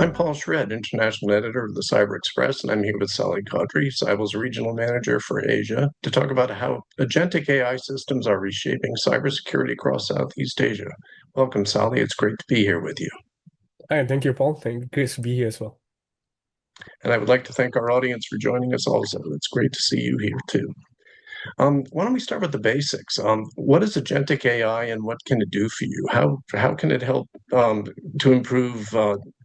I'm Paul Shred, International Editor of the Cyber Express, and I'm here with Sally Caudry, Cyble's Regional Manager for Asia, to talk about how agentic AI systems are reshaping cybersecurity across Southeast Asia. Welcome, Sally. It's great to be here with you. Hi, thank you, Paul. Great to be here as well. And I would like to thank our audience for joining us also. It's great to see you here too. Why don't we start with the basics? What is agentic AI and what can it do for you? How can it help to improve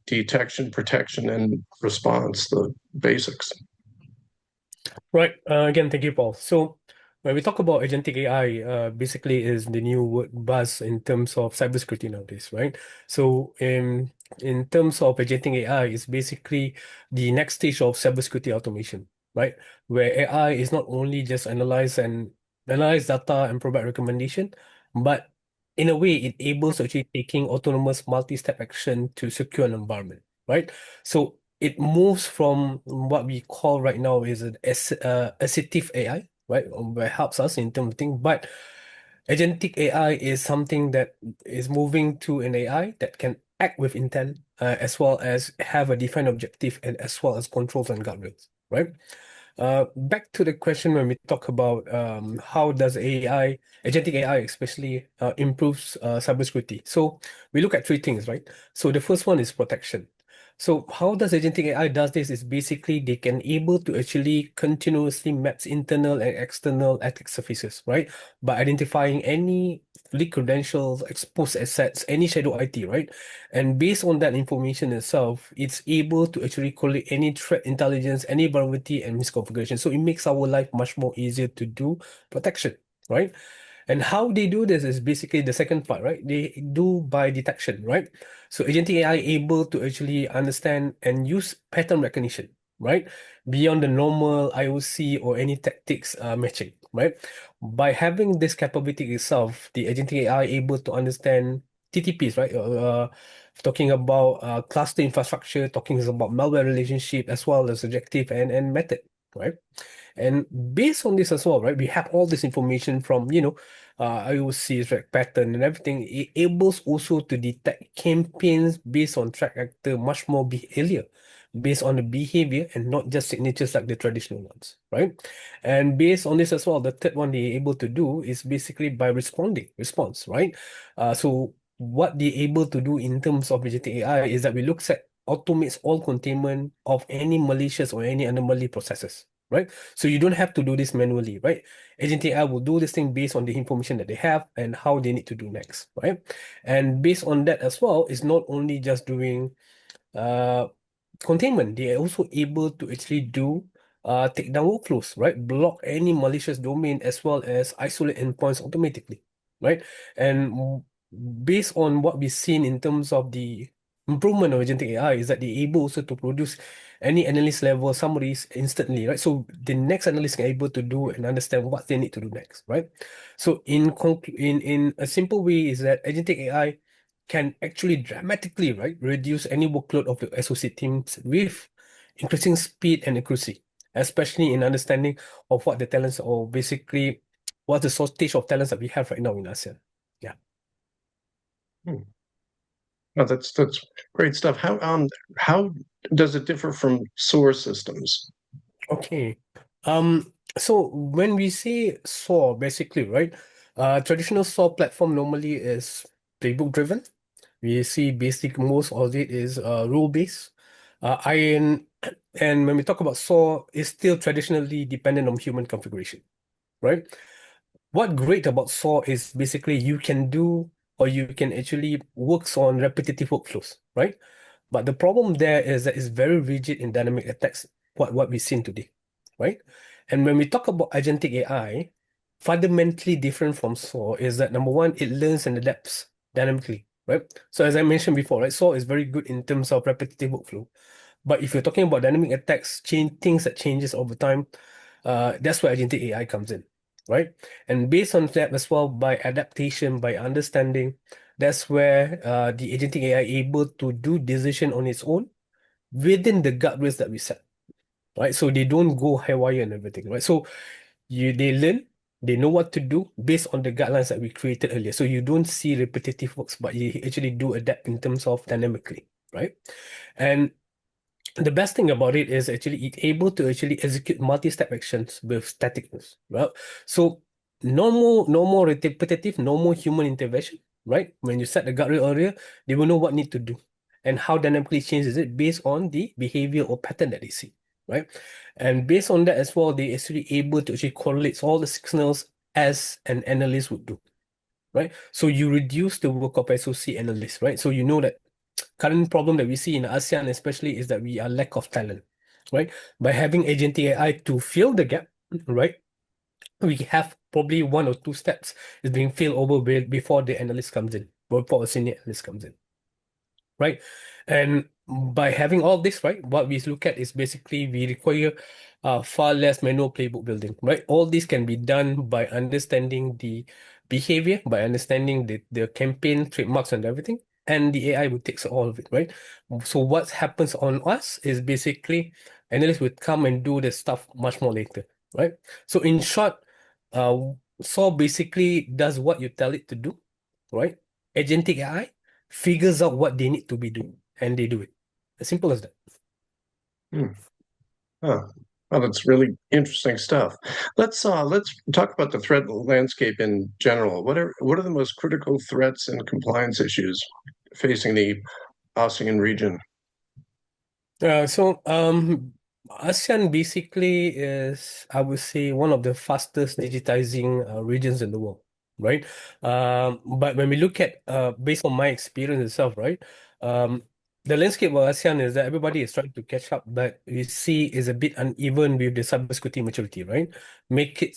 detection, protection, and response? The basics. Right. Again, thank you, Paul. So when we talk about agentic AI, basically is the new word buzz in terms of cybersecurity nowadays, right? So in terms of agentic AI, it's basically the next stage of cybersecurity automation, right? Where AI is not only just analyze data and provide recommendation, but in a way it enables actually taking autonomous multi-step action to secure an environment, right? So it moves from what we call right now is an assistive AI, right? Where it helps us in terms of things. But agentic AI is something that is moving to an AI that can act with intent, as well as have a defined objective and as well as controls and guardrails, right? Back to the question when we talk about how does agentic AI especially improves cybersecurity. So we look at three things, right? So the first one is protection. So how does agentic AI does this is basically they can able to actually continuously maps internal and external attack surfaces, right? By identifying any leak credentials, exposed assets, any shadow IT, right? And based on that information itself, it's able to actually collect any threat intelligence, any vulnerability and misconfiguration. So it makes our life much more easier to do protection, right? And how they do this is basically the second part, right? They do by detection, right? So agentic AI able to actually understand and use pattern recognition, right? Beyond the normal IOC or any tactics matching, right? By having this capability itself, the agentic AI able to understand TTPs, right? Talking about cluster infrastructure, talking about malware relationship as well as objective and method, right? And based on this as well, right, we have all this information from, IOCs, right, pattern and everything. It enables also to detect campaigns based on track actor much more earlier, based on the behavior and not just signatures like the traditional ones, right? And based on this as well, the third one they're able to do is basically by response, right? So what they're able to do in terms of agentic AI is that we look at automates all containment of any malicious or any anomaly processes, right? So you don't have to do this manually, right? Agentic AI will do this thing based on the information that they have and how they need to do next, right? And based on that as well, it's not only just doing uh, containment, they are also able to actually do takedown workflows, right? Block any malicious domain as well as isolate endpoints automatically, right? And based on what we've seen in terms of the improvement of agentic AI is that they're able also to produce any analyst level summaries instantly, right? So the next analyst can able to do and understand what they need to do next, right? So in a simple way is that agentic AI can actually dramatically, right, reduce any workload of the SOC teams with increasing speed and accuracy, especially in understanding of what the talents or basically what's the shortage of talents that we have right now in ASEAN. Yeah. Hmm. Oh, that's great stuff. How does it differ from source systems? Okay. So when we say SOAR, basically, right, traditional SOAR platform normally is playbook driven. We see basic most of it is rule based. Iron and when we talk about SOAR, it's still traditionally dependent on human configuration, right? What great about SOAR is basically you can do or you can actually works on repetitive workflows, right? But the problem there is that it's very rigid in dynamic attacks, what we've seen today, right? And when we talk about agentic AI, fundamentally different from SOAR is that number one, it learns and adapts dynamically, right? So as I mentioned before, right, SOAR is very good in terms of repetitive workflow. But if you're talking about dynamic attacks, change things that changes over time, that's where agentic AI comes in, right? And based on that as well, by adaptation, by understanding, that's where the agentic AI able to do decision on its own within the guardrails that we set, right? So they don't go haywire and everything, right? So they learn, they know what to do based on the guidelines that we created earlier. So you don't see repetitive works, but you actually do adapt in terms of dynamically, right? And the best thing about it is actually it's able to actually execute multi-step actions with staticness, right? So no more repetitive, no more human intervention, right? When you set the guardrail area, they will know what need to do and how dynamically changes it based on the behavior or pattern that they see, right? And based on that as well, they actually able to actually correlate all the signals as an analyst would do, right? So you reduce the work of SOC analysts, right? So you know that current problem that we see in ASEAN especially is that we are lack of talent, right? By having Agentic AI to fill the gap, right? We have probably one or two steps is being filled over before the analyst comes in, before a senior analyst comes in, right? And by having all this, right, what we look at is basically we require far less manual playbook building, right? All this can be done by understanding the behavior, by understanding the campaign trademarks and everything, and the AI will take all of it, right? So what happens on us is basically analysts will come and do the stuff much more later, right? So in short, uh, Saw basically does what you tell it to do, right? Agentic AI figures out what they need to be doing and they do it. As simple as that. Hmm. Huh. Well, that's really interesting stuff. Let's talk about the threat landscape in general. What are the most critical threats and compliance issues facing the ASEAN region? ASEAN basically is, I would say, one of the fastest digitizing regions in the world, right? But when we look at, based on my experience itself, right, um, the landscape of ASEAN is that everybody is trying to catch up, but we see is a bit uneven with the cybersecurity maturity, right? Make it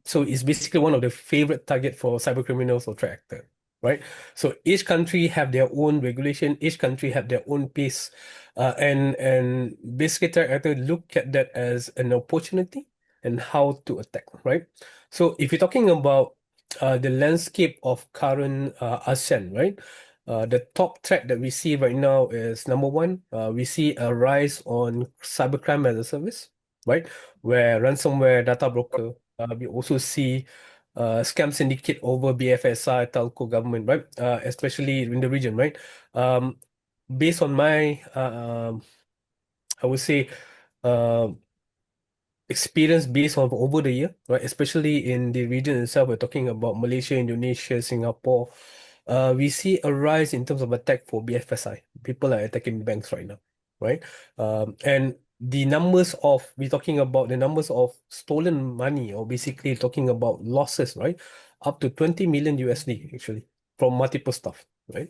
so it's basically one of the favorite target for cyber criminals or threat actor, right? So each country have their own regulation, each country have their own pace and basically I have to look at that as an opportunity and how to attack, right? So if you're talking about the landscape of current ASEAN, right? The top threat that we see right now is number one, we see a rise on cybercrime as a service, right? Where ransomware, data broker, we also see scam syndicate over BFSI, telco, government, right? Especially in the region, right? Um, Based on my I would say uh, experience based on over the year, right? Especially in the region itself, we're talking about Malaysia, Indonesia, Singapore. We see a rise in terms of attack for BFSI. People are attacking banks right now, right? And the numbers of we're talking about the numbers of stolen money, or basically talking about losses, right? Up to 20 million USD actually from multiple stuff, right?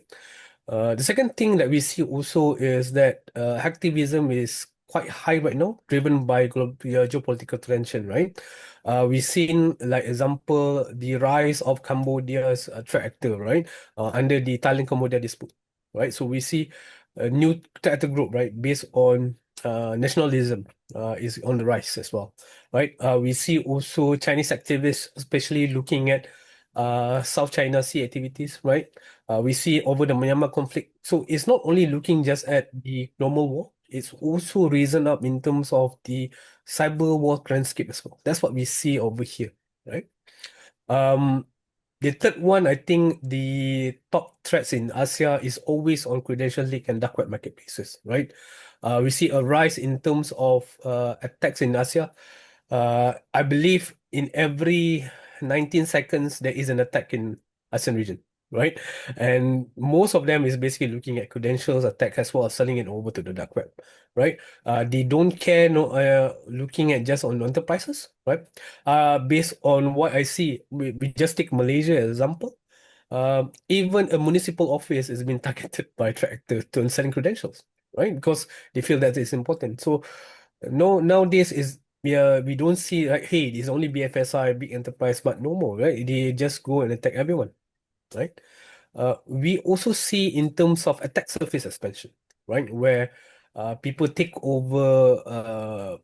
The second thing that we see also is that hacktivism is quite high right now, driven by global geopolitical tension, right? We've seen, like example, the rise of Cambodia's threat actor, right? Under the Thailand-Cambodia dispute, right? So we see a new threat actor group, right, based on nationalism, is on the rise as well, right? We see also Chinese activists, especially looking at South China Sea activities, right? We see over the Myanmar conflict. So it's not only looking just at the normal war, it's also risen up in terms of the cyber war landscape as well. That's what we see over here, right? Um, the third one, I think the top threats in Asia is always on credential leak and dark web marketplaces, right? We see a rise in terms of attacks in Asia. I believe in every 19 seconds there is an attack in ASEAN region, right? And most of them is basically looking at credentials attack as well as selling it over to the dark web, right? They don't care no looking at just on enterprises, right? Based on what I see, we just take Malaysia as example. Even a municipal office is being targeted by tractor to selling credentials, right? Because they feel that it's important. So no, nowadays is we don't see like, hey, it's only BFSI, big enterprise, but no more, right? They just go and attack everyone, right? We also see in terms of attack surface expansion, right? Where people take over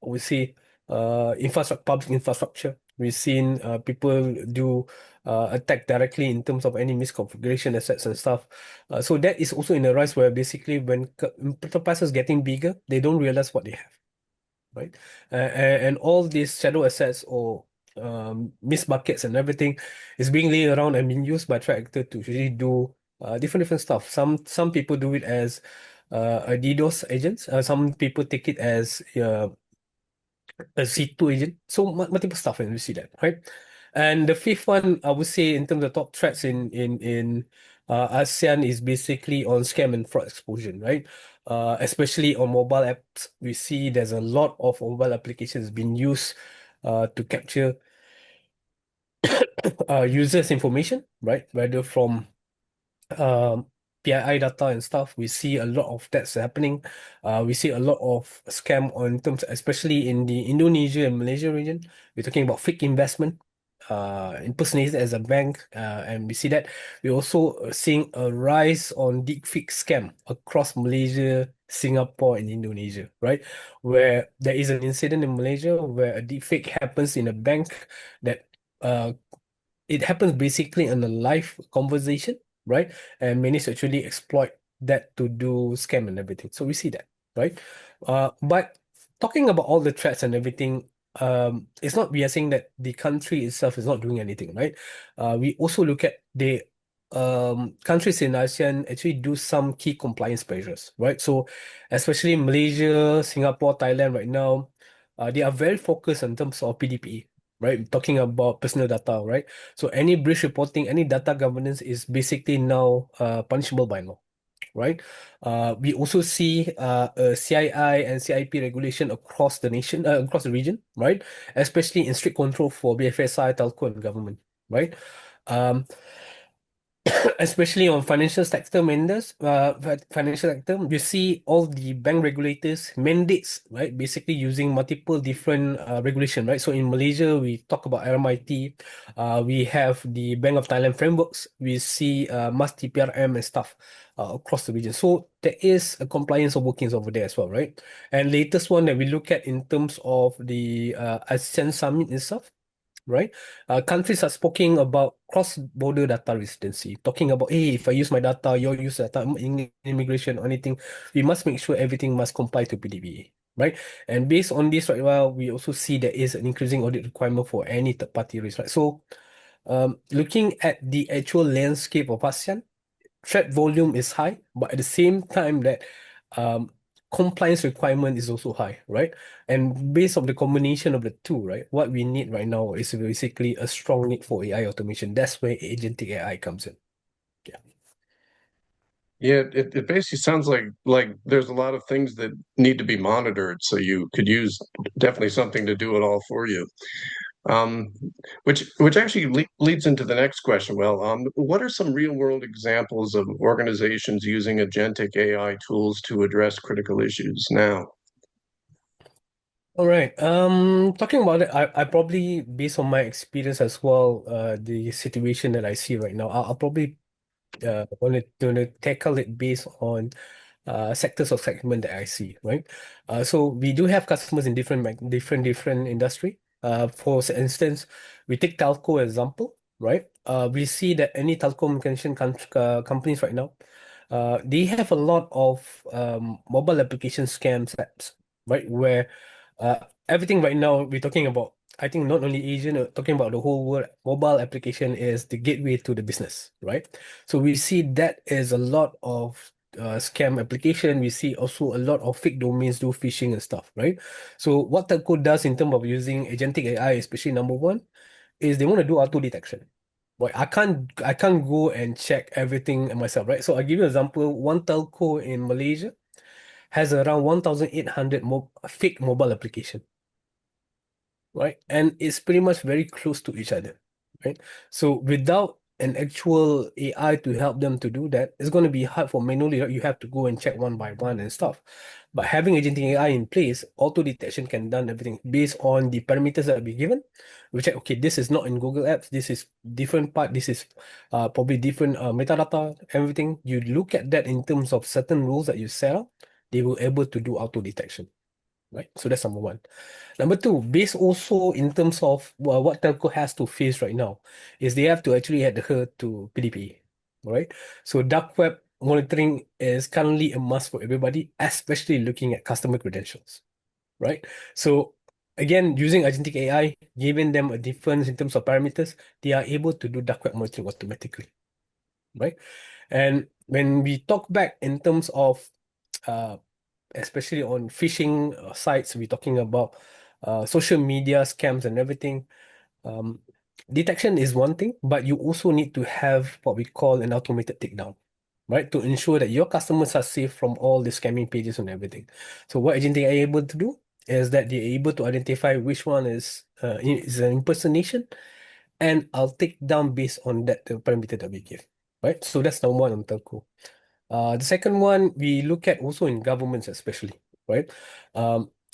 we see infrastructure, public infrastructure. We've seen people do attack directly in terms of any misconfiguration assets and stuff. So that is also in a rise where basically when enterprises getting bigger, they don't realize what they have, right? And all these shadow assets or missed buckets and everything is being laid around and being used by threat actor to really do different stuff. Some people do it as a DDoS agents. Some people take it as a C2 agent. So multiple stuff, and we see that, right? And the fifth one, I would say, in terms of top threats in ASEAN is basically on scam and fraud exposure, right? Especially on mobile apps, we see there's a lot of mobile applications being used to capture users' information, right? Whether from um, PII data and stuff, we see a lot of that's happening. We see a lot of scam on terms, especially in the Indonesia and Malaysia region. We're talking about fake investment, impersonated as a bank, and we see that. We're also seeing a rise on deepfake scam across Malaysia, Singapore, and Indonesia, right? Where there is an incident in Malaysia where a deepfake happens in a bank that uh, it happens basically in a live conversation, right? And manage to actually exploit that to do scam and everything. So we see that, right? But talking about all the threats and everything, it's not we are saying that the country itself is not doing anything, right? We also look at the countries in ASEAN actually do some key compliance measures, right? So especially Malaysia, Singapore, Thailand right now, they are very focused in terms of PDPA, right? Talking about personal data, right? So any breach reporting, any data governance is basically now punishable by law, right? We also see a CII and CIP regulation across the nation, across the region, right? Especially in strict control for BFSI, telco, and government, right? Um, especially on financial sector vendors, financial sector, you see all the bank regulators mandates, right? Basically using multiple different regulation, right? So in Malaysia, we talk about RMIT, we have the Bank of Thailand frameworks, we see MAS TPRM and stuff across the region. So there is a compliance of workings over there as well, right? And latest one that we look at in terms of the ASEAN summit itself, right? Countries are speaking about cross-border data residency, talking about, hey, if I use my data, you use data, immigration or anything, we must make sure everything must comply to PDPA, right? And based on this, right, well, we also see there is an increasing audit requirement for any third-party risk, right? So, looking at the actual landscape of ASEAN, threat volume is high, but at the same time that um, compliance requirement is also high, right? And based on the combination of the two, right, what we need right now is basically a strong need for AI automation. That's where agentic AI comes in. Yeah. Yeah, it basically sounds like there's a lot of things that need to be monitored, so you could use definitely something to do it all for you. Um, which actually leads into the next question. Well, what are some real world examples of organizations using agentic AI tools to address critical issues now? All right. Talking about it, I probably, based on my experience as well, the situation that I see right now, I'll probably want to tackle it based on sectors of segment that I see, right? So we do have customers in different industry. For instance, we take telco example, right? We see that any telecommunication companies right now, they have a lot of mobile application scams apps, right? Where uh, everything right now we're talking about, I think not only Asian, talking about the whole world, mobile application is the gateway to the business, right? So we see that is a lot of scam application. We see also a lot of fake domains do phishing and stuff, right? So what telco does in terms of using agentic AI, especially number one, is they want to do auto detection. Right, I can't go and check everything myself, right? So I give you an example. One telco in Malaysia has around 1,800 fake mobile application, right? And it's pretty much very close to each other, right? So without an actual AI to help them to do that, it's going to be hard for manually, right? You have to go and check one by one and stuff. But having agentic AI in place, auto detection can done everything based on the parameters that we given. We check, okay, this is not in Google Apps, this is different part, this is probably different metadata, everything. You look at that in terms of certain rules that you set up, they will able to do auto detection, right? So that's number one. Number two, based also in terms of what telco has to face right now, is they have to actually adhere to PDPA, right? So dark web monitoring is currently a must for everybody, especially looking at customer credentials, right? So again, using agentic AI, giving them a difference in terms of parameters, they are able to do dark web monitoring automatically, right? And when we talk back in terms of uh, especially on phishing sites, we're talking about social media scams and everything. Um, Detection is one thing, but you also need to have what we call an automated takedown, right? To ensure that your customers are safe from all the scamming pages and everything. So what Agentic are able to do is that they're able to identify which one is an impersonation, and I'll take down based on that the parameter that we give, right? So that's number one on telco. The second one we look at also in governments especially, right?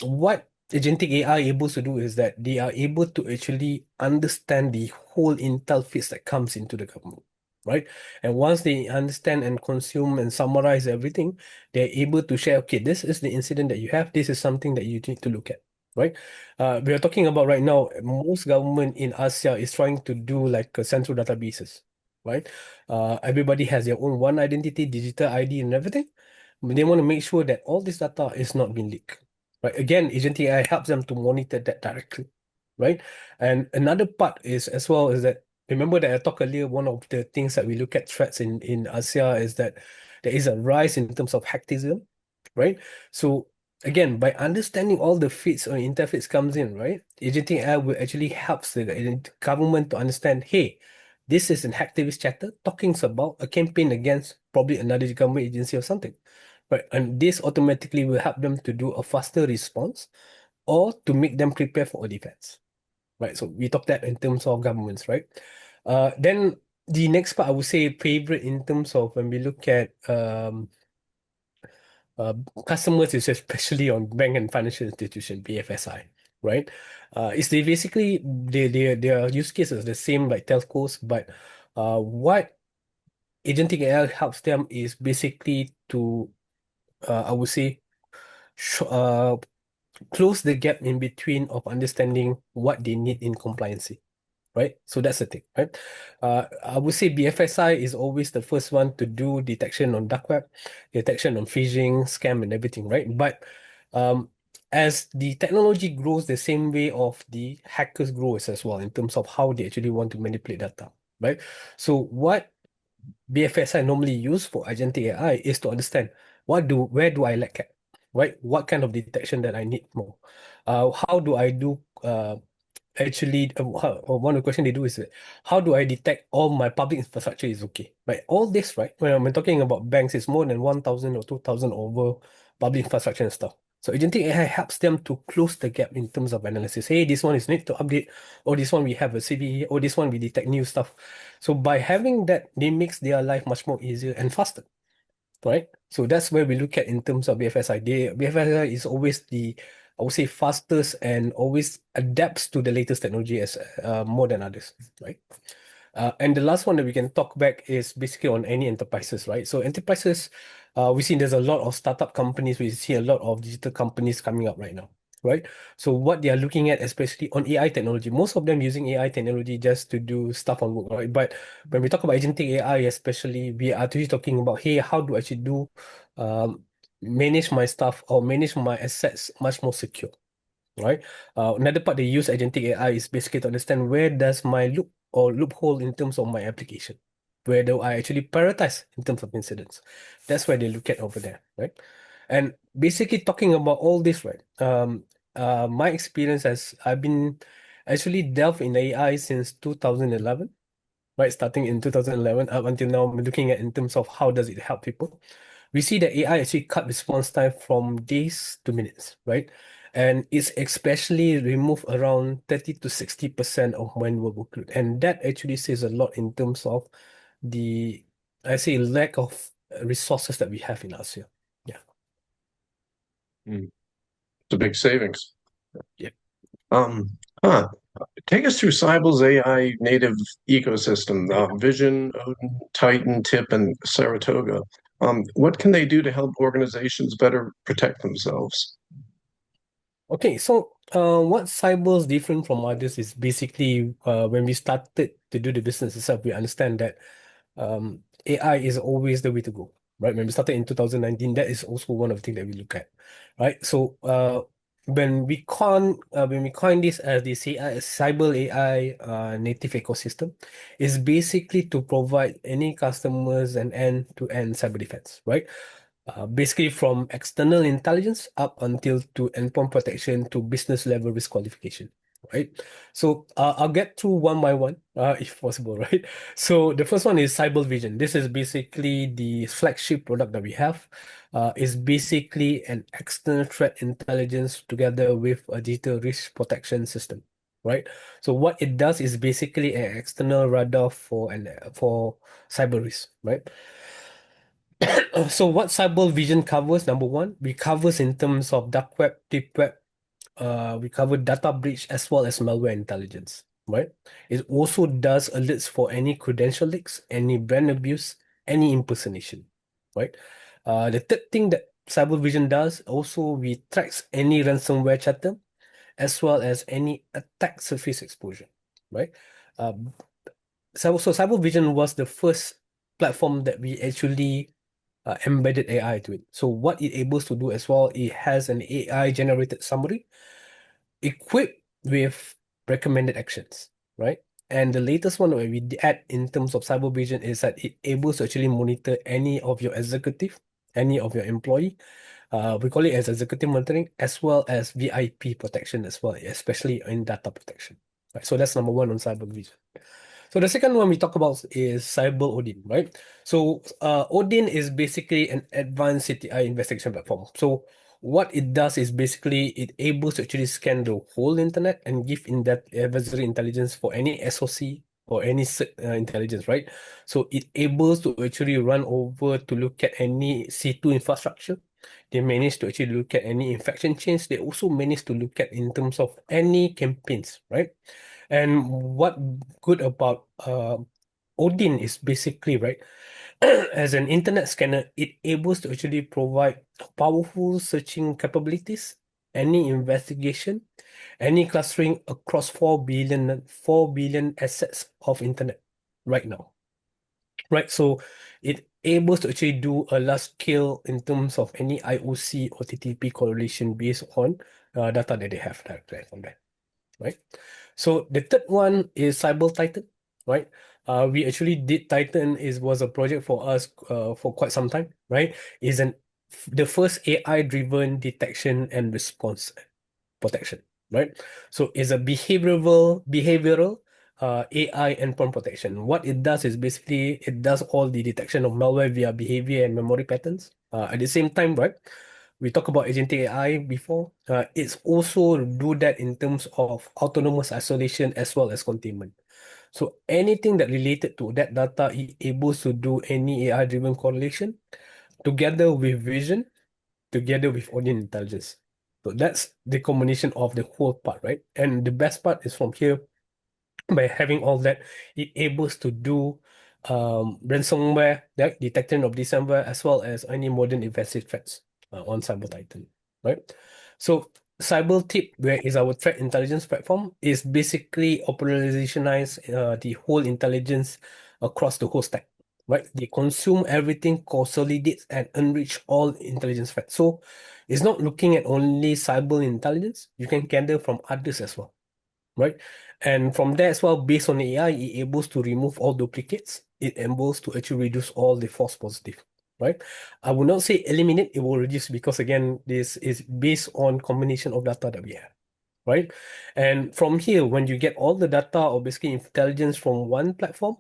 What agentic AI able to do is that they are able to actually understand the whole intel feeds that comes into the government, right? And once they understand and consume and summarize everything, they're able to share, okay, this is the incident that you have, this is something that you need to look at, right? We are talking about right now, most government in ASEAN is trying to do like a central databases, right? Everybody has their own one identity, digital ID, and everything. They want to make sure that all this data is not being leaked. Right? Again, Agent AI helps them to monitor that directly. Right? And another part is as well is that remember that I talked earlier, one of the things that we look at threats in ASEAN is that there is a rise in terms of hacktivism, right? So again, by understanding all the feeds or interface comes in, right? Agent AI will actually helps the government to understand, hey, this is an hacktivist chatter talking about a campaign against probably another government agency or something. Right. And this automatically will help them to do a faster response or to make them prepare for a defense. Right. So we talk that in terms of governments, right? Then the next part I would say favorite in terms of when we look at uh, customers is especially on bank and financial institution, BFSI, right? It's they basically their use cases the same like telcos, but what agentic AI helps them is basically to I would say sh close the gap in between of understanding what they need in compliance, right? So that's the thing, right? I would say BFSI is always the first one to do detection on dark web, detection on phishing, scam, and everything, right? But um, as the technology grows, the same way of the hackers grows as well in terms of how they actually want to manipulate data, right? So what BFSI normally use for agentic AI is to understand where do I lack at, right? What kind of detection that I need more? How do I do actually one of the question they do is how do I detect all my public infrastructure is okay? Right? All this, right? When I'm talking about banks, it's more than 1,000 or 2,000 over public infrastructure and stuff. So agentic AI helps them to close the gap in terms of analysis. Hey, this one is need to update, or this one we have a CD, or this one we detect new stuff. So by having that, they makes their life much more easier and faster, right? So that's where we look at in terms of BFSI. BFSI is always I would say, fastest and always adapts to the latest technology as more than others, right? And the last one that we can talk back is basically on any enterprises, right? So enterprises, we see there's a lot of startup companies, we see a lot of digital companies coming up right now, right? So what they are looking at, especially on AI technology, most of them using AI technology just to do stuff on work, right? But when we talk about agentic AI, especially, we are actually talking about, hey, how do I actually do um, manage my stuff or manage my assets much more secure, right? Another part they use agentic AI is basically to understand where does my loophole in terms of my application. Where do I actually prioritize in terms of incidents? That's where they look at over there, right? And basically talking about all this, right? My experience as I've been actually delved in AI since 2011, right? Starting in 2011 up until now, I'm looking at in terms of how does it help people. We see that AI actually cut response time from days to minutes, right? And it's especially remove around 30 to 60% of manual workload. And that actually says a lot in terms of the, I say, lack of resources that we have in Asia. Yeah. Mm. It's a big savings. Yeah. Um, huh. Take us through Cyble's AI native ecosystem, Vision, Odin, Titan, Tip, and Saratoga. What can they do to help organizations better protect themselves? Okay, so what Cyber is different from others is basically when we started to do the business itself, we understand that AI is always the way to go, right? When we started in 2019, that is also one of the things that we look at, right? So when we coin this as the Cyber AI native ecosystem, is basically to provide any customers an end-to-end cyber defense, right? Basically from external intelligence up until to endpoint protection to business level risk qualification, right? So I'll get through one by one, if possible, right? So the first one is Cyble Vision. This is basically the flagship product that we have. Is basically an external threat intelligence together with a digital risk protection system, right? So what it does is basically an external radar for cyber risk, right? So what Cyber Vision covers, number one, we covers in terms of dark web, deep web, we cover data breach as well as malware intelligence, right? It also does alerts for any credential leaks, any brand abuse, any impersonation, right? The third thing that Cyber Vision does also, we tracks any ransomware chatter as well as any attack surface exposure, right? Um, so Cyber Vision was the first platform that we actually embedded AI to it. So what it able to do as well, it has an AI generated summary equipped with recommended actions, right? And the latest one that we add in terms of Cyber Vision is that it able to actually monitor any of your executive, any of your employee. We call it as executive monitoring as well as VIP protection as well, especially in data protection. Right? So that's number one on Cyber Vision. So the second one we talk about is Cyble Odin, right? So Odin is basically an advanced CTI investigation platform. So what it does is basically it able to actually scan the whole internet and give in-depth adversary intelligence for any SOC or any intelligence, right? So it able to actually run over to look at any C2 infrastructure. They manage to actually look at any infection chains. They also manage to look at in terms of any campaigns, right? And what good about Odin is basically, right, as an internet scanner, it able to actually provide powerful searching capabilities, any investigation, any clustering across 4 billion assets of internet right now. Right, so it able to actually do a large scale in terms of any IOC or TTP correlation based on data that they have directly from there, right? So the third one is Cyble Titan, right? We actually did Titan is was a project for us for quite some time, right? Is an the first AI driven detection and response protection, right? So it's a behavioral AI endpoint protection. What it does is basically it does all the detection of malware via behavior and memory patterns. At the same time, right? We talked about Agentic AI before. It's also do that in terms of autonomous isolation as well as containment. So anything that related to that data, it able to do any AI-driven correlation together with vision, together with audience intelligence. So that's the combination of the whole part, right? And the best part is from here, by having all that, it able to do ransomware, like detection of ransomware, as well as any modern offensive threats on Cyber Titan, right? So Cyber Tip, where is our threat intelligence platform, is basically operationalize the whole intelligence across the whole stack, right? They consume everything, consolidates and enrich all intelligence threats. So it's not looking at only cyber intelligence, you can gather from others as well, right? And from there as well, based on AI, it able to remove all duplicates. It enables to actually reduce all the false positive, right? I would not say eliminate, it will reduce because again, this is based on combination of data that we have, right? And from here, when you get all the data or basically intelligence from one platform,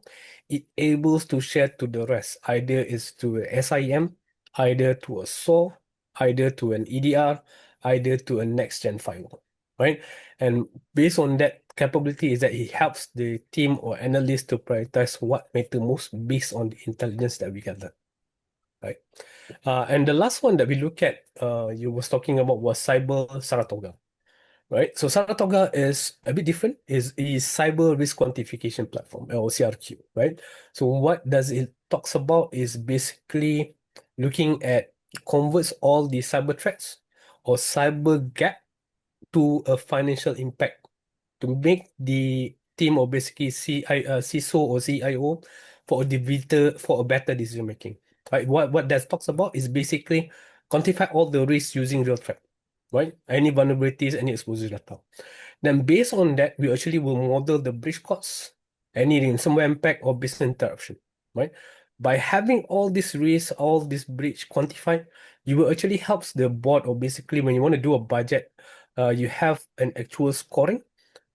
it enables to share to the rest. Either is to a SIM, either to a SOAR, either to an EDR, either to a next gen firewall, right? And based on that capability is that it helps the team or analyst to prioritize what matter most based on the intelligence that we gather, right? And the last one that we look at, you was talking about was Cyber Saratoga, right? So Saratoga is a bit different, is cyber risk quantification platform or CRQ, right? So what does it talks about is basically looking at converts all the cyber threats or cyber gap to a financial impact to make the team or basically CISO or CIO for a better decision making. Right? What that talks about is basically quantify all the risks using real threat. right? Any vulnerabilities, any exposure data. Then based on that, we actually will model the breach costs, any ransomware impact or business interruption, right? By having all this risk, all this breach quantified, you will actually helps the board, or basically when you want to do a budget, you have an actual scoring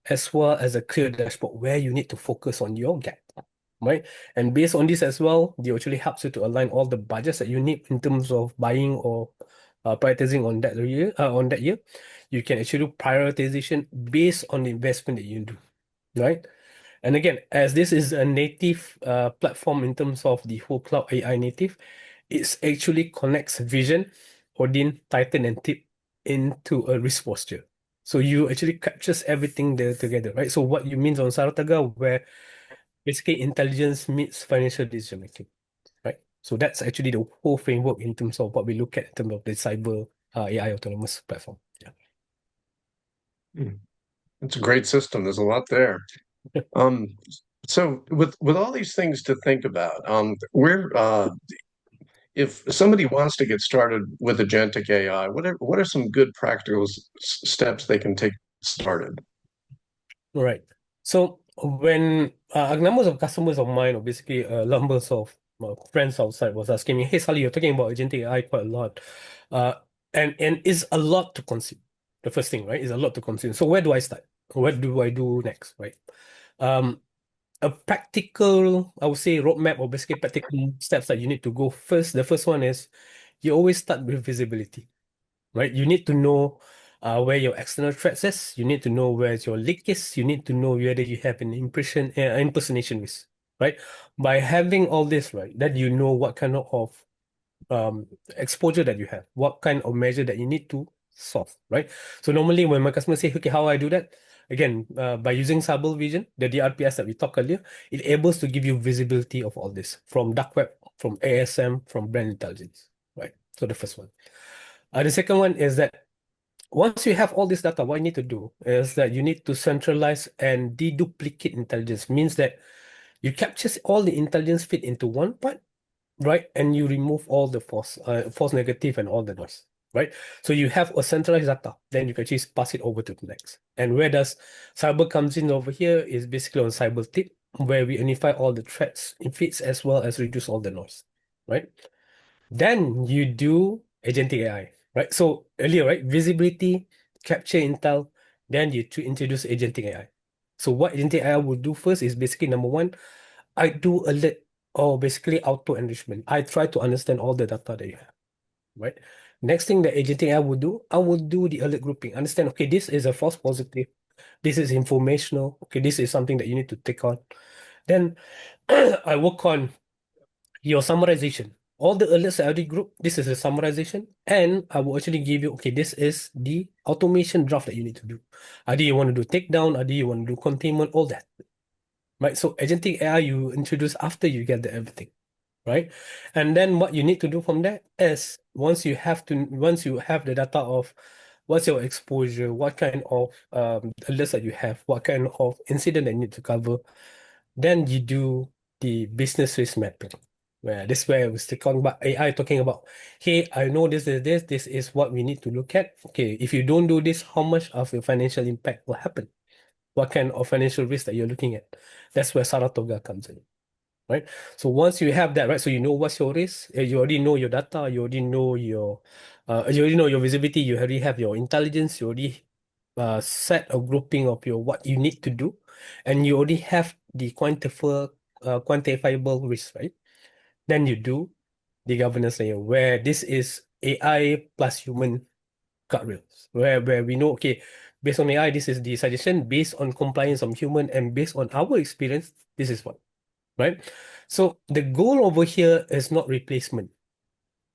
as well as a clear dashboard where you need to focus on your gap, right? And based on this as well, it actually helps you to align all the budgets that you need in terms of buying or prioritizing on that year. You can actually do prioritization based on the investment that you do, right? And again, as this is a native platform in terms of the whole cloud AI native, it actually connects Vision, Odin, Titan, and Tip into a risk posture. So you actually captures everything there together, right? So what you means on Saratoga, where basically intelligence meets financial decision making, right? So that's actually the whole framework in terms of what we look at in terms of the cyber AI autonomous platform. Yeah. Hmm. It's a great system. There's a lot there. Um, so with all these things to think about, where if somebody wants to get started with agentic AI, what are some good practical steps they can take started? Right. So when numbers of customers of mine, or basically numbers of friends outside, was asking me, "Hey, Sally, you're talking about agentic AI quite a lot, uh, and it's a lot to consume." The first thing, right, is a lot to consume. So where do I start? What do I do next, right? Um, a practical, I would say, roadmap or basically practical steps that you need to go first. The first one is you always start with visibility, right? You need to know where your external threats is. You need to know where your leak is. You need to know whether you have an impersonation risk, right? By having all this, right, that you know what kind of exposure that you have, what kind of measure that you need to solve, right? So normally when my customers say, okay, how I do that? Again, by using Cyble Vision, the DRPS that we talked earlier, it enables to give you visibility of all this from dark web, from ASM, from brand intelligence, right? So the first one. The second one is that once you have all this data, what you need to do is that you need to centralize and deduplicate intelligence. Means that you capture all the intelligence fit into one part, right? And you remove all the false negative and all the noise, right? So you have a centralized data, then you can just pass it over to the next. And where does cyber comes in over here is basically on cyber tip, where we unify all the threats in feeds as well as reduce all the noise, right? Then you do agentic AI, right? So earlier, right, visibility, capture intel, then you to introduce agentic AI. So what agentic AI will do first is basically number one, I do alert or basically auto enrichment. I try to understand all the data that you have, right? Next thing that agentic AI will do, I will do the alert grouping. Understand, okay, this is a false positive. This is informational. Okay, this is something that you need to take on. Then I work on your summarization. All the alerts I already group, this is a summarization, and I will actually give you, okay, this is the automation draft that you need to do. Either you want to do takedown, either you want to do containment, all that, right? So agentic AI you introduce after you get the everything, right? And then what you need to do from there is once you have the data of what's your exposure, what kind of alerts that you have, what kind of incident that you need to cover, then you do the business risk mapping. Where this where we still talking about AI talking about, hey, I know this is what we need to look at. Okay, if you don't do this, how much of your financial impact will happen? What kind of financial risk that you're looking at? That's where Saratoga comes in, right? So once you have that, right, so you know what's your risk, you already know your data, you already know your visibility, you already have your intelligence, you already set a grouping of your what you need to do, and you already have the quantifiable risk, right? Then you do the governance layer, where this is AI plus human guardrails, where we know, okay, based on AI, this is the suggestion, based on compliance of human, and based on our experience, this is what, right? So the goal over here is not replacement.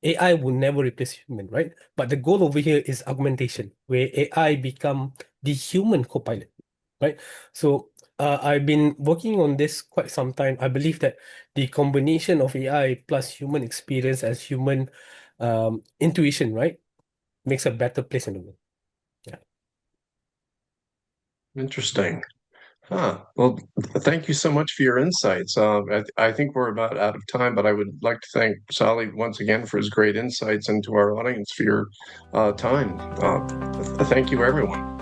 AI will never replace human, right? But the goal over here is augmentation, where AI become the human co-pilot, right? So I've been working on this quite some time. I believe that the combination of AI plus human experience as human intuition, right, makes a better place in the world. Yeah. Interesting. Well, thank you so much for your insights. I think we're about out of time, but I would like to thank Sally once again for his great insights and to our audience for your time. Thank you, everyone.